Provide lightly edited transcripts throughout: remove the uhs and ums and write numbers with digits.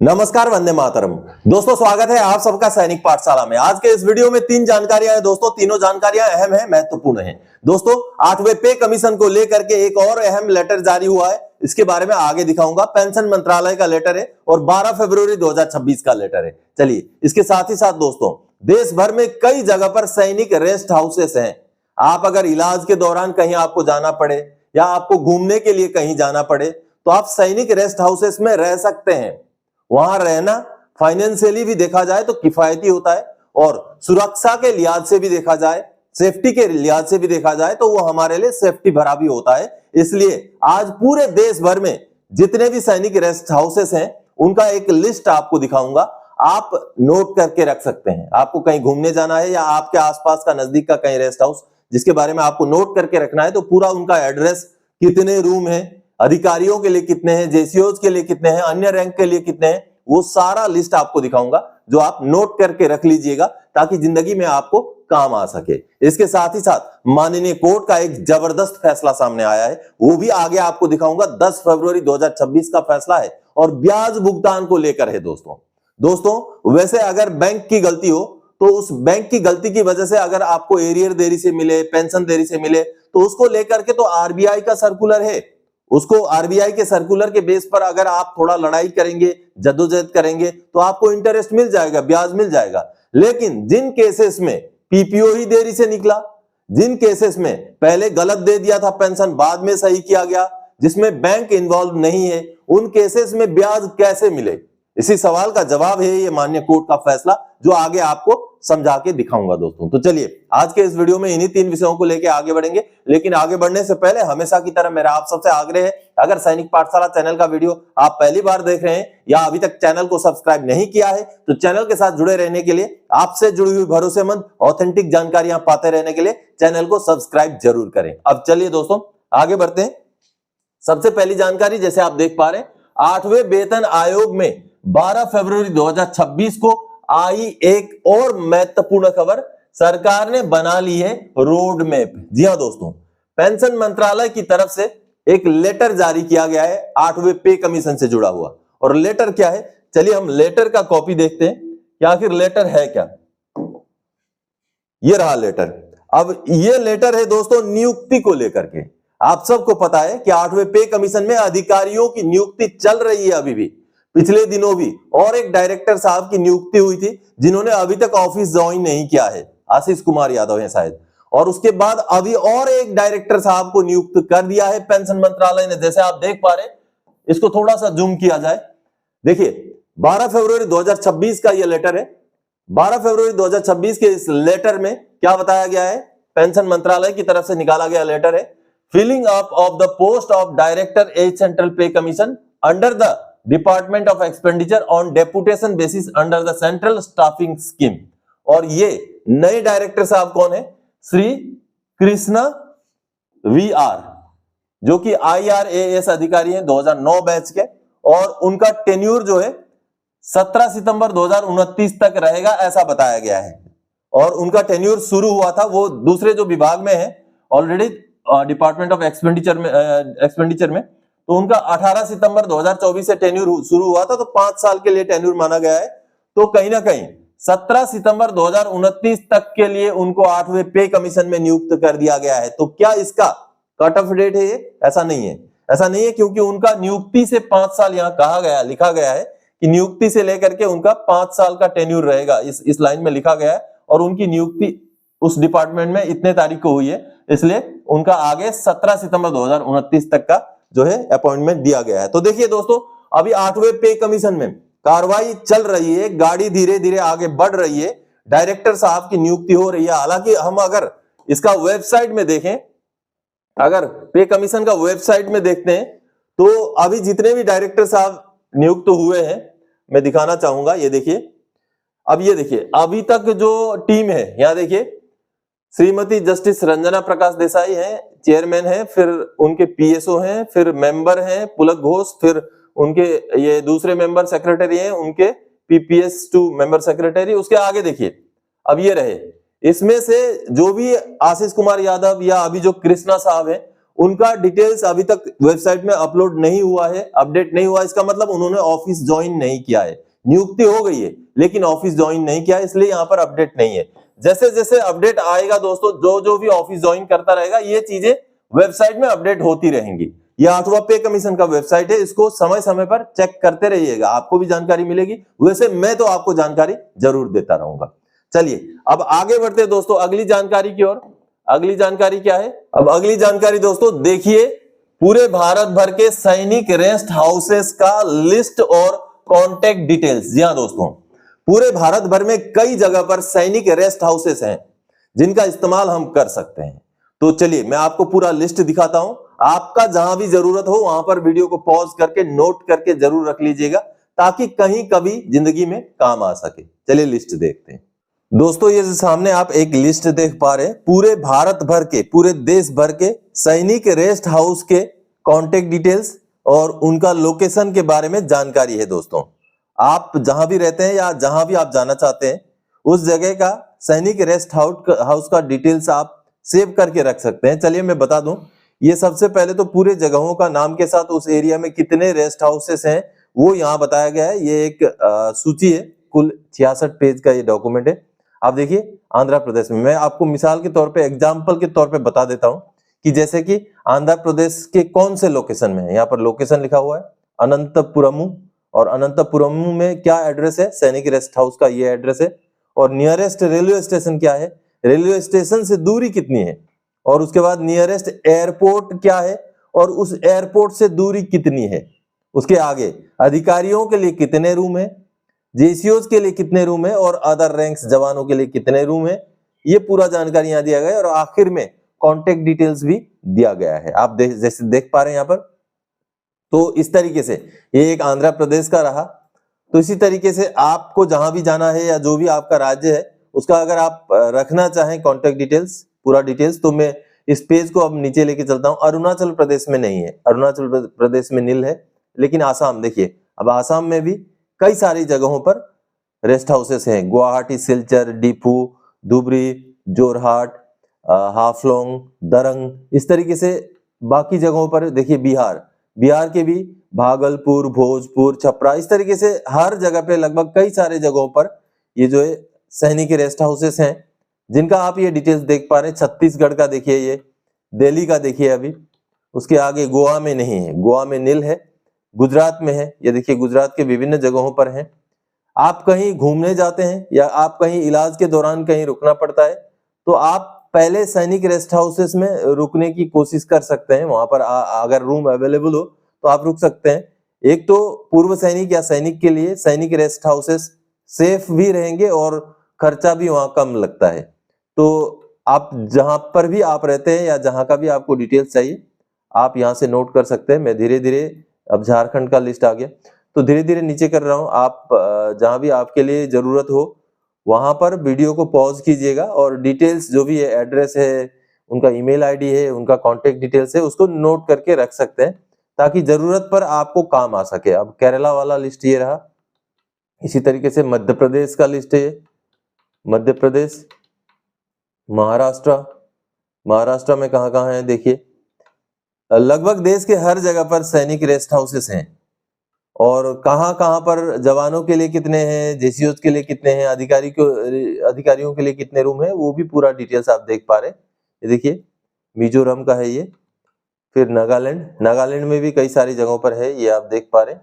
नमस्कार, वंदे मातरम। दोस्तों, स्वागत है आप सबका सैनिक पाठशाला में। आज के इस वीडियो में 3 जानकारियां हैं दोस्तों। तीनों जानकारियां अहम हैं, महत्वपूर्ण हैं। दोस्तों, 8वें पे कमीशन को लेकर के एक और अहम लेटर जारी हुआ है, इसके बारे में आगे दिखाऊंगा। पेंशन मंत्रालय का लेटर है और 12 फरवरी 2026 का लेटर है। चलिए, इसके साथ ही साथ दोस्तों, देश भर में कई जगह पर सैनिक रेस्ट हाउसेस हैं। आप अगर इलाज के दौरान कहीं आपको जाना पड़े या आपको घूमने के लिए कहीं जाना पड़े तो आप सैनिक रेस्ट हाउसेस में रह सकते हैं। वहां रहना फाइनेंशियली भी देखा जाए तो किफायती होता है और सुरक्षा के लिहाज से भी देखा जाए, सेफ्टी के लिहाज से भी देखा जाए तो वो हमारे लिए सेफ्टी भरा भी होता है। इसलिए आज पूरे देश भर में जितने भी सैनिक रेस्ट हाउसेस हैं उनका एक लिस्ट आपको दिखाऊंगा। आप नोट करके रख सकते हैं। आपको कहीं घूमने जाना है या आपके आसपास का नजदीक का कहीं रेस्ट हाउस जिसके बारे में आपको नोट करके रखना है तो पूरा उनका एड्रेस, कितने रूम है, अधिकारियों के लिए कितने हैं, जेसीओज के लिए कितने हैं, अन्य रैंक के लिए कितने हैं, वो सारा लिस्ट आपको दिखाऊंगा जो आप नोट करके रख लीजिएगा ताकि जिंदगी में आपको काम आ सके। इसके साथ ही साथ माननीय कोर्ट का एक जबरदस्त फैसला सामने आया है, वो भी आगे आपको दिखाऊंगा। 10 फरवरी 2026 का फैसला है और ब्याज भुगतान को लेकर है दोस्तों। वैसे अगर बैंक की गलती हो तो उस बैंक की गलती की वजह से अगर आपको एरियर देरी से मिले, पेंशन देरी से मिले तो उसको लेकर के तो आरबीआई का सर्कुलर है। उसको आरबीआई के सर्कुलर के बेस पर अगर आप थोड़ा लड़ाई करेंगे, जद्दोजहद करेंगे तो आपको इंटरेस्ट मिल जाएगा, ब्याज मिल जाएगा। लेकिन जिन केसेस में पीपीओ ही देरी से निकला, जिन केसेस में पहले गलत दे दिया था पेंशन, बाद में सही किया गया, जिसमें बैंक इन्वॉल्व नहीं है, उन केसेस में ब्याज कैसे मिले? इसी सवाल का जवाब है ये माननीय कोर्ट का फैसला जो आगे आपको समझा के दिखाऊंगा दोस्तों। तो चलिए, आज के इस वीडियो में इन्हीं 3 विषयों को लेकर आगे बढ़ेंगे। लेकिन आगे बढ़ने से पहले हमेशा की तरह मेरा आप सबसे आग्रह है, अगर सैनिक पाठशाला चैनल का वीडियो आप पहली बार देख रहे हैं या अभी तक चैनल को सब्सक्राइब नहीं किया है तो चैनल के साथ जुड़े रहने के लिए, आपसे जुड़ी हुई भरोसेमंद ऑथेंटिक जानकारियां पाते रहने के लिए चैनल को सब्सक्राइब जरूर करें। अब चलिए दोस्तों, आगे बढ़ते हैं। सबसे पहली जानकारी, जैसे आप देख पा रहे हैं, 8वें वेतन आयोग में 12 फरवरी 2026 को आई एक और महत्वपूर्ण खबर। सरकार ने बना ली है रोड मैप। जी हां दोस्तों, पेंशन मंत्रालय की तरफ से एक लेटर जारी किया गया है 8वें पे कमीशन से जुड़ा हुआ। और लेटर क्या है, चलिए हम लेटर का कॉपी देखते हैं कि आखिर लेटर है क्या। ये रहा लेटर। अब ये लेटर है दोस्तों नियुक्ति को लेकर के। आप सबको पता है कि 8वें पे कमीशन में अधिकारियों की नियुक्ति चल रही है अभी भी, पिछले दिनों भी और एक डायरेक्टर साहब की नियुक्ति हुई थी जिन्होंने अभी तक ऑफिस ज्वाइन नहीं किया है, आशीष कुमार यादव है शायद। और उसके बाद अभी और एक डायरेक्टर साहब को नियुक्त कर दिया है पेंशन मंत्रालय ने। जैसे आप देख पा रहे हैं, इसको थोड़ा सा जूम किया जाए, देखिए 12 फरवरी 2026 का यह लेटर है। 12 फरवरी 2026 के इस लेटर में क्या बताया गया है, पेंशन मंत्रालय की तरफ से निकाला गया लेटर है। Filling up of the post of director as central pay commission under the department of expenditure on deputation basis under the central staffing scheme. और ये नए डायरेक्टर साहब कौन है? श्री कृष्णा वीआर, जो कि IRAS अधिकारी हैं 2009 बैच के, और उनका टेन्यूर जो है 17 सितंबर 2029 तक रहेगा ऐसा बताया गया है। और उनका टेन्यूर शुरू हुआ था, वो दूसरे जो विभाग में है ऑलरेडी, डिपार्टमेंट ऑफ एक्सपेंडिचर में, तो उनका 18 सितंबर 2024 से टेन्यूर शुरू हुआ था, तो 5 साल के लिए टेन्यूर माना गया है। तो कहीं ना कहीं 17 सितंबर 2029 तक के लिए उनको 8वें पे कमीशन में नियुक्त कर दिया गया है। तो क्या इसका कट ऑफ डेट है ये? ऐसा नहीं है, ऐसा नहीं है, क्योंकि उनका नियुक्ति से 5 साल यहां कहा गया, लिखा गया है कि नियुक्ति से लेकर के उनका 5 साल का टेन्यूर रहेगा, इस लाइन में लिखा गया है। और उनकी नियुक्ति उस डिपार्टमेंट में इतने तारीख को हुई है, इसलिए उनका आगे 17 सितंबर 2029 तक का जो है अपॉइंटमेंट दिया गया है। तो देखिए दोस्तों, अभी 8वें पे कमीशन में कार्रवाई चल रही है, गाड़ी धीरे धीरे आगे बढ़ रही है, डायरेक्टर साहब की नियुक्ति हो रही है। हालांकि हम अगर इसका वेबसाइट में देखें, अगर पे कमीशन का वेबसाइट में देखते हैं तो अभी जितने भी डायरेक्टर साहब नियुक्त हुए हैं, मैं दिखाना चाहूंगा, ये देखिए। अब ये देखिए, अभी तक जो टीम है, यहां देखिए, श्रीमती जस्टिस रंजना प्रकाश देसाई हैं, चेयरमैन हैं, फिर उनके पीएसओ हैं, फिर मेंबर हैं पुलक घोष, फिर उनके ये दूसरे मेंबर सेक्रेटरी हैं, उनके PPS2 मेंबर सेक्रेटरी। उसके आगे देखिए, अब ये रहे, इसमें से जो भी आशीष कुमार यादव या अभी जो कृष्णा साहब हैं, उनका डिटेल्स अभी तक वेबसाइट में अपलोड नहीं हुआ है, अपडेट नहीं हुआ। इसका मतलब उन्होंने ऑफिस ज्वाइन नहीं किया है। नियुक्ति हो गई है लेकिन ऑफिस ज्वाइन नहीं किया, इसलिए यहाँ पर अपडेट नहीं है। जैसे जैसे अपडेट आएगा दोस्तों, जो जो भी ऑफिस ज्वाइन करता रहेगा, ये चीजें वेबसाइट में अपडेट होती रहेंगी। ये 8वां पे कमीशन का वेबसाइट है, इसको समय समय पर चेक करते रहिएगा, आपको भी जानकारी मिलेगी। वैसे मैं तो आपको जानकारी जरूर देता रहूंगा। चलिए अब आगे बढ़ते हैं दोस्तों अगली जानकारी की ओर। अगली जानकारी क्या है? अब अगली जानकारी दोस्तों देखिए, पूरे भारत भर के सैनिक रेस्ट हाउसेस का लिस्ट और कॉन्टेक्ट डिटेल्स। जी हाँ दोस्तों, पूरे भारत भर में कई जगह पर सैनिक रेस्ट हाउसेस हैं जिनका इस्तेमाल हम कर सकते हैं। तो चलिए मैं आपको पूरा लिस्ट दिखाता हूं। आपका जहां भी जरूरत हो वहां पर वीडियो को पॉज करके नोट करके जरूर रख लीजिएगा, ताकि कहीं कभी जिंदगी में काम आ सके। चलिए लिस्ट देखते हैं दोस्तों। ये सामने आप एक लिस्ट देख पा रहे हैं, पूरे भारत भर के, पूरे देश भर के सैनिक रेस्ट हाउस के कॉन्टेक्ट डिटेल्स और उनका लोकेशन के बारे में जानकारी है दोस्तों। आप जहां भी रहते हैं या जहां भी आप जाना चाहते हैं, उस जगह का सैनिक रेस्ट हाउस का डिटेल्स आप सेव करके रख सकते हैं। चलिए मैं बता दूं, ये सबसे पहले तो पूरे जगहों का नाम के साथ उस एरिया में कितने रेस्ट हाउसेस हैं वो यहाँ बताया गया है। ये एक सूची है, कुल 66 पेज का ये डॉक्यूमेंट है। आप देखिए आंध्र प्रदेश में, मैं आपको मिसाल के तौर पे, एग्जाम्पल के तौर पे बता देता हूं कि जैसे कि आंध्र प्रदेश के कौन से लोकेशन में है। यहाँ पर लोकेशन लिखा हुआ है अनंतपुरम, और अनंतपुरम में क्या एड्रेस है, सैनिक रेस्ट हाउस का ये एड्रेस है। और नियरेस्ट रेलवे स्टेशन क्या है, रेलवे स्टेशन से दूरी कितनी है, और उसके बाद नियरेस्ट एयरपोर्ट क्या है और उस एयरपोर्ट से दूरी कितनी है। उसके आगे अधिकारियों के लिए कितने रूम है, जेसीओज के लिए कितने रूम है, और अदर रैंक्स जवानों के लिए कितने रूम है। ये पूरा जानकारी यहाँ दिया गया है। और आखिर में कॉन्टेक्ट डिटेल्स भी दिया गया है, आप जैसे देख पा रहे हैं यहाँ पर। तो इस तरीके से ये एक आंध्र प्रदेश का रहा। तो इसी तरीके से आपको जहां भी जाना है या जो भी आपका राज्य है उसका अगर आप रखना चाहें कॉन्टेक्ट डिटेल्स, पूरा डिटेल्स, तो मैं इस पेज को अब नीचे लेके चलता हूं। अरुणाचल प्रदेश में नहीं है, अरुणाचल प्रदेश में नील है, लेकिन आसाम देखिए, अब आसाम में भी कई सारी जगहों पर रेस्ट हाउसेस हैं। गुवाहाटी, सिलचर, डीफू, धुबरी, जोरहाट, हाफलोंग, दरंग, इस तरीके से बाकी जगहों पर देखिए। बिहार के भी भागलपुर, भोजपुर, छपरा, इस तरीके से हर जगह पे लगभग कई सारे जगहों पर ये जो है सैनिक रेस्ट हाउसेस हैं, जिनका आप ये डिटेल्स देख पा रहे हैं। छत्तीसगढ़ का देखिए, ये दिल्ली का देखिए, अभी उसके आगे गोवा में नहीं है, गोवा में नील है। गुजरात में है, ये देखिए गुजरात के विभिन्न जगहों पर है। आप कहीं घूमने जाते हैं या आप कहीं इलाज के दौरान कहीं रुकना पड़ता है, तो आप पहले सैनिक रेस्ट हाउसेस में रुकने की कोशिश कर सकते हैं। वहां पर अगर रूम अवेलेबल हो तो आप रुक सकते हैं। एक तो पूर्व सैनिक या सैनिक के लिए सैनिक रेस्ट हाउसेस सेफ भी रहेंगे और खर्चा भी वहां कम लगता है। तो आप जहां पर भी आप रहते हैं या जहां का भी आपको डिटेल्स चाहिए, आप यहां से नोट कर सकते हैं। मैं धीरे धीरे, अब झारखंड का लिस्ट आ गया तो धीरे धीरे नीचे कर रहा हूं। आप जहां भी आपके लिए जरूरत हो वहां पर वीडियो को पॉज कीजिएगा और डिटेल्स जो भी है, एड्रेस है, उनका ईमेल आईडी है, उनका कॉन्टेक्ट डिटेल्स है, उसको नोट करके रख सकते हैं ताकि जरूरत पर आपको काम आ सके। अब केरला वाला लिस्ट ये रहा। इसी तरीके से मध्य प्रदेश का लिस्ट है, मध्य प्रदेश, महाराष्ट्र में कहाँ कहाँ है देखिए। लगभग देश के हर जगह पर सैनिक रेस्ट हाउसेस हैं, और कहाँ कहाँ पर जवानों के लिए कितने हैं, जेसीओज के लिए कितने हैं, अधिकारियों के लिए कितने रूम है, वो भी पूरा डिटेल्स आप देख पा रहे हैं। ये देखिए मिजोरम का है ये, फिर नागालैंड में भी कई सारी जगहों पर है, ये आप देख पा रहे हैं।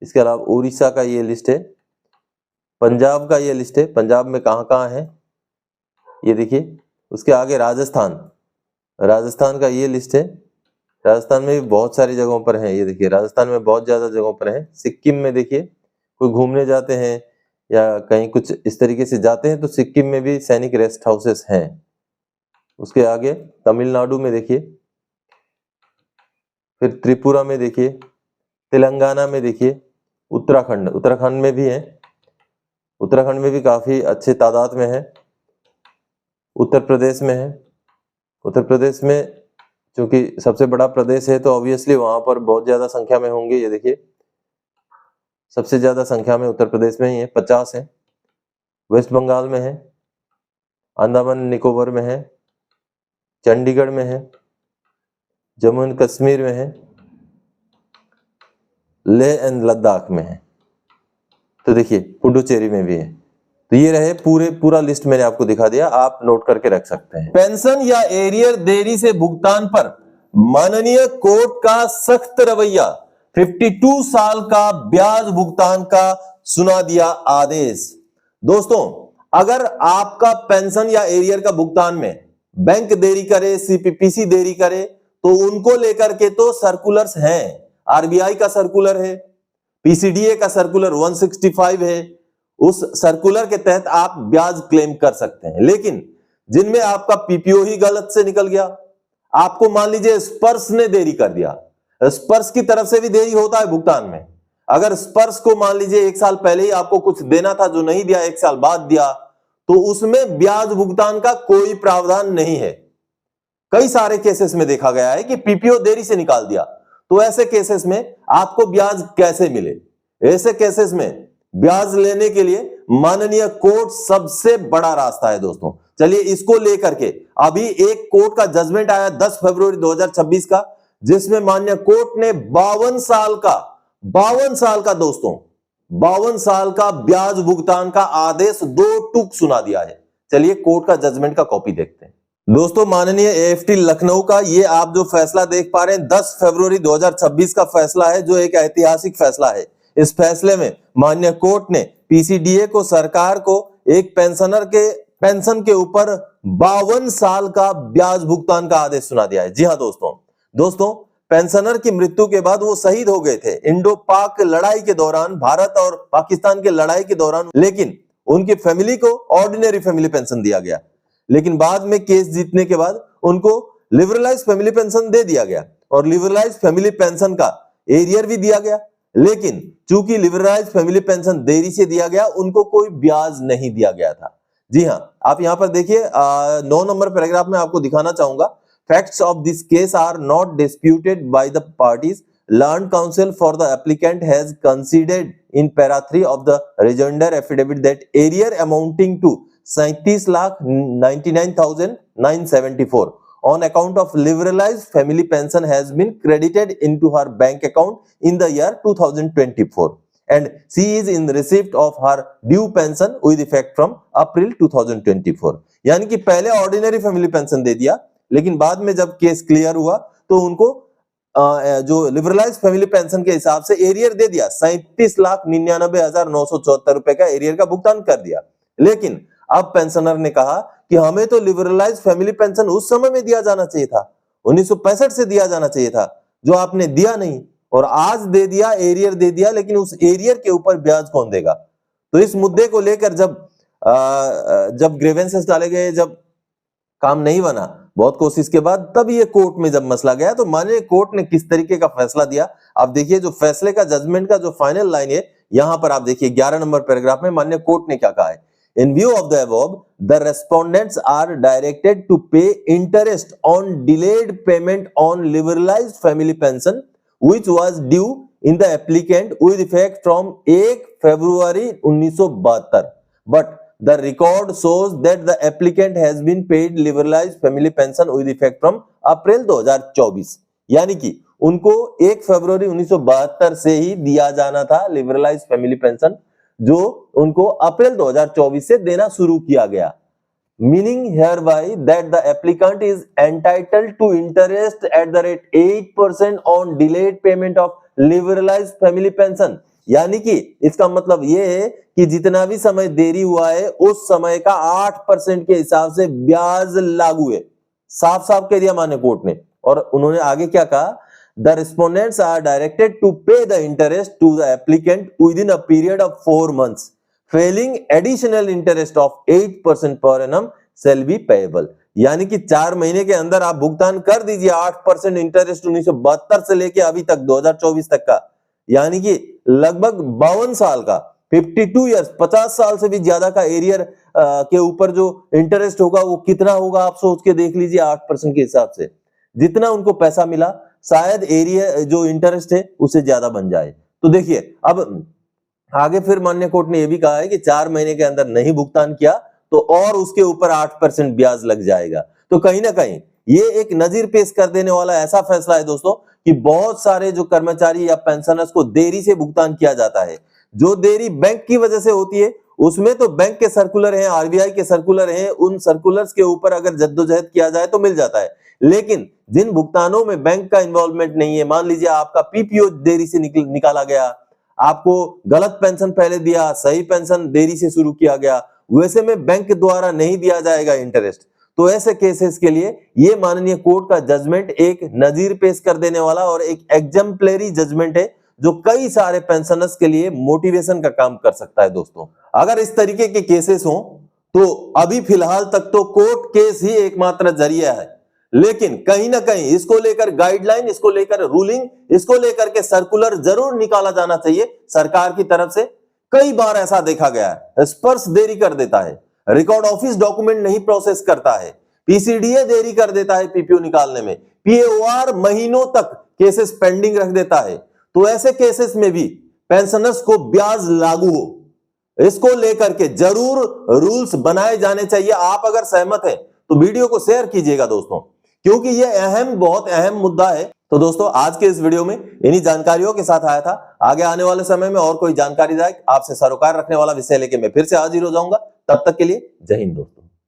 इसके अलावा उड़ीसा का ये लिस्ट है, पंजाब का ये लिस्ट है, पंजाब में कहाँ कहाँ है ये देखिए। उसके आगे राजस्थान का ये लिस्ट है, राजस्थान में भी बहुत सारी जगहों पर है, ये देखिए राजस्थान में बहुत ज्यादा जगहों पर है। सिक्किम में देखिए, कोई घूमने जाते हैं या कहीं कुछ इस तरीके से जाते हैं तो सिक्किम में भी सैनिक रेस्ट हाउसेस हैं। उसके आगे तमिलनाडु में देखिए, फिर त्रिपुरा में देखिए, तेलंगाना में देखिए, उत्तराखंड में भी है, उत्तराखंड में भी काफी अच्छे तादाद में है। उत्तर प्रदेश में है, उत्तर प्रदेश में क्योंकि सबसे बड़ा प्रदेश है तो ऑब्वियसली वहां पर बहुत ज्यादा संख्या में होंगे। ये देखिए सबसे ज्यादा संख्या में उत्तर प्रदेश में ही है, 50 है। वेस्ट बंगाल में है, अंडमान निकोबार में है, चंडीगढ़ में है, जम्मू एंड कश्मीर में है, लेह एंड लद्दाख में है, तो देखिए पुडुचेरी में भी है। तो ये रहे पूरा लिस्ट मैंने आपको दिखा दिया, आप नोट करके रख सकते हैं। पेंशन या एरियर देरी से भुगतान पर माननीय कोर्ट का सख्त रवैया, 52 साल का ब्याज भुगतान का सुना दिया आदेश। दोस्तों, अगर आपका पेंशन या एरियर का भुगतान में बैंक देरी करे, सीपीपीसी देरी करे, तो उनको लेकर के तो सर्कुलर्स हैं। आरबीआई का सर्कुलर है, पीसीडीए का सर्कुलर 165 है, उस सर्कुलर के तहत आप ब्याज क्लेम कर सकते हैं। लेकिन जिनमें आपका पीपीओ ही गलत से निकल गया, आपको मान लीजिए स्पर्श ने देरी कर दिया, स्पर्श की तरफ से भी देरी होता है भुगतान में। अगर स्पर्श को मान लीजिए 1 साल पहले ही आपको कुछ देना था जो नहीं दिया, 1 साल बाद दिया, तो उसमें ब्याज भुगतान का कोई प्रावधान नहीं है। कई सारे केसेस में देखा गया है कि पीपीओ देरी से निकाल दिया, तो ऐसे केसेस में आपको ब्याज कैसे मिले? ऐसे केसेस में ब्याज लेने के लिए माननीय कोर्ट सबसे बड़ा रास्ता है दोस्तों। चलिए इसको लेकर के अभी एक कोर्ट का जजमेंट आया 10 फरवरी 2026 का, जिसमें माननीय कोर्ट ने 52 साल का दोस्तों 52 साल का ब्याज भुगतान का आदेश 2 टूक सुना दिया है। चलिए कोर्ट का जजमेंट का कॉपी देखते हैं। दोस्तों, माननीय एएफटी लखनऊ का ये आप जो फैसला देख पा रहे हैं 10 फरवरी 2026 का फैसला है, जो एक ऐतिहासिक फैसला है। इस फैसले में माननीय कोर्ट ने पीसीडीए को, सरकार को एक पेंशनर के पेंशन के ऊपर 52 साल का ब्याज भुगतान का आदेश सुना दिया है। जी हां दोस्तों, पेंशनर की मृत्यु के बाद वो शहीद हो गए थे इंडो पाक लड़ाई के दौरान, भारत और पाकिस्तान के लड़ाई के दौरान, लेकिन उनकी फैमिली को ऑर्डिनरी फैमिली पेंशन दिया गया। लेकिन बाद में केस जीतने के बाद उनको लिबरलाइज फैमिली पेंशन दे दिया गया और लिबरलाइज फैमिली पेंशन का एरियर भी दिया गया। लेकिन चूंकि लिबरलाइज फैमिली पेंशन देरी से दिया गया, उनको कोई ब्याज नहीं दिया गया था। जी हां, आप यहां पर देखिए 9 नंबर पैराग्राफ में आपको दिखाना चाहूंगा। Facts of this case are not disputed by the parties. Learned counsel for the applicant has considered in para 3 of the rejoinder affidavit that arrear amounting to 37,99,974 on account of liberalized family pension has been credited into her bank account in the year 2024 and she is in receipt of her due pension with effect from April 2024। यानी कि पहले ordinary family pension दे दिया, लेकिन बाद में जब case clear हुआ तो उनको जो लिबरलाइज फैमिली पेंशन के हिसाब से एरियर दे दिया, 37,99,974 रुपए का एरियर का भुगतान कर दिया। लेकिन अब पेंशनर ने कहा कि हमें तो लिबरलाइज फैमिली पेंशन उस समय में दिया जाना चाहिए था, 1965 से दिया जाना चाहिए था, जो आपने दिया नहीं, और आज दे दिया, एरियर दे दिया, लेकिन उस एरियर के ऊपर ब्याज कौन देगा? तो इस मुद्दे को लेकर जब ग्रीवेंसेस डाले गए, जब काम नहीं बना, बहुत कोशिश के बाद, तब ये कोर्ट में जब मसला गया, तो माननीय कोर्ट ने किस तरीके का फैसला दिया आप देखिए। जो फैसले का, जजमेंट का जो फाइनल लाइन है, यहां पर आप देखिए 11 नंबर पैराग्राफ में माननीय कोर्ट ने क्या कहा है। In view of the above, the respondents are directed to pay interest on delayed payment on liberalized family pension, which was due in the applicant with effect from 1 February 1972. But the record shows that the applicant has been paid liberalized family pension with effect from April 2024। यानी कि उनको 1 फरवरी 1972 से ही दिया जाना था liberalise family pension, जो उनको अप्रैल 2024 से देना शुरू किया गया। Meaning hereby that the applicant is entitled to interest at the rate 8% on delayed payment of liberalized family pension। यानी कि इसका मतलब ये है कि जितना भी समय देरी हुआ है, उस समय का 8% के हिसाब से ब्याज लागू है। साफ साफ कह दिया माने कोर्ट ने। और उन्होंने आगे क्या कहा, The respondents are directed to pay the interest to the applicant within a period of 4 months. Failing, additional interest of 8% per annum shall be payable। यानी कि 4 महीने के अंदर आप भुगतान कर दीजिए 8% इंटरेस्ट 1972 से लेके अभी तक 2024 तक का, यानी कि लगभग 52 साल का, 52 इयर्स, 50 साल से भी ज्यादा का एरियर के ऊपर जो इंटरेस्ट होगा वो कितना होगा आप सोच के देख लीजिए। 8% के हिसाब से जितना उनको पैसा मिला, शायद एरिया जो इंटरेस्ट है उससे ज्यादा बन जाए। तो देखिए अब आगे फिर माननीय कोर्ट ने यह भी कहा है कि 4 महीने के अंदर नहीं भुगतान किया तो और उसके ऊपर 8% ब्याज लग जाएगा। तो कहीं ना कहीं ये एक नजीर पेश कर देने वाला ऐसा फैसला है दोस्तों कि बहुत सारे जो कर्मचारी या पेंशनर्स को देरी से भुगतान किया जाता है। जो देरी बैंक की वजह से होती है उसमें तो बैंक के सर्कुलर हैं, आरबीआई के सर्कुलर हैं, उन सर्कुलर्स के ऊपर अगर जद्दोजहद किया जाए तो मिल जाता है। लेकिन जिन भुगतानों में बैंक का इन्वॉल्वमेंट नहीं है, मान लीजिए आपका पीपीओ देरी से निकाला गया, आपको गलत पेंशन पहले दिया, सही पेंशन देरी से शुरू किया गया, वैसे में बैंक द्वारा नहीं दिया जाएगा इंटरेस्ट। तो ऐसे केसेस के लिए ये माननीय कोर्ट का जजमेंट एक नजीर पेश कर देने वाला और एक एग्जाम्पलरी जजमेंट है जो कई सारे पेंशनर्स के लिए मोटिवेशन का काम कर सकता है। दोस्तों अगर इस तरीके के केसेस हो तो अभी फिलहाल तक तो कोर्ट केस ही एकमात्र जरिया है, लेकिन कहीं ना कहीं इसको लेकर गाइडलाइन, इसको लेकर रूलिंग, इसको लेकर के सर्कुलर जरूर निकाला जाना चाहिए सरकार की तरफ से। कई बार ऐसा देखा गया है, स्पर्श देरी कर देता है, रिकॉर्ड ऑफिस डॉक्यूमेंट नहीं प्रोसेस करता है, पीसीडीए देरी कर देता है पीपीओ निकालने में, पीएओआर महीनों तक केसेस पेंडिंग रख देता है। तो ऐसे केसेस में भी पेंशनर्स को ब्याज लागू हो, इसको लेकर के जरूर रूल्स बनाए जाने चाहिए। आप अगर सहमत हैं तो वीडियो को शेयर कीजिएगा दोस्तों, क्योंकि यह बहुत अहम मुद्दा है। तो दोस्तों आज के इस वीडियो में इन्हीं जानकारियों के साथ आया था। आगे आने वाले समय में और कोई जानकारीदायक आपसे सरोकार रखने वाला विषय लेके मैं फिर से हाजिर हो जाऊंगा। तब तक के लिए जय हिंद दोस्तों।